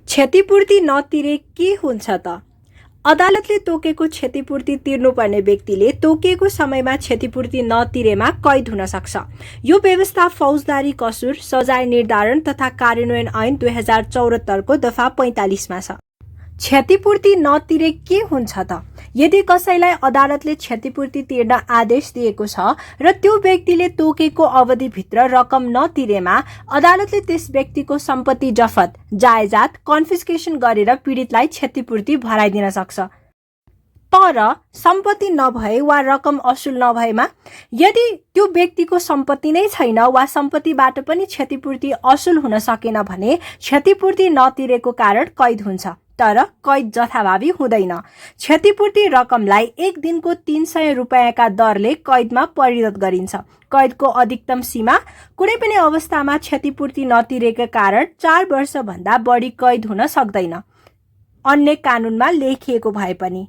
क्षतिपूर्ति नतिरे के हुन्छ त? अदालतले तोकेको क्षतिपूर्ति तिर्नुपर्ने व्यक्तिले तोकिएको समयमा क्षतिपूर्ति नतिरेमा कैद हुन सक्छ। यो व्यवस्था फौजदारी कसुर, सजाय निर्धारण तथा कार्यान्वयन ऐन 2074 को दफा 45 मा छ। क्षतिपूर्ति नतिरे के हुन्छ त? यदि कसैलाई अदालतले क्षतिपूर्ति तिर्न आदेश दिएको छ र त्यो व्यक्तिले तोकेको अवधिभित्र रकम नतिरेमा अदालतले त्यस व्यक्तिको सम्पत्ति जफत, जायजात कन्फिस्केसन गरेर पीडितलाई क्षतिपूर्ति भराइदिन सक्छ। तर सम्पत्ति नभए वा रकम असुल नभएमा, यदि त्यो व्यक्तिको सम्पत्ति नै छैन वा सम्पत्तिबाट पनि क्षतिपूर्ति असुल हुन सकेन भने क्षतिपूर्ति नतिरेको कारण कैद हुन्छ। तर कैद जथाभावी हुँदैन। क्षतिपूर्ति रकमलाई एक दिनको 300 रुपैयाँका दरले कैदमा परिणत गरिन्छ। कैदको अधिकतम सीमा कुनै पनि अवस्थामा क्षतिपूर्ति नतिरेका कारण 4 वर्षभन्दा बढी कैद हुन सक्दैन, अन्य कानूनमा लेखिएको भए पनि।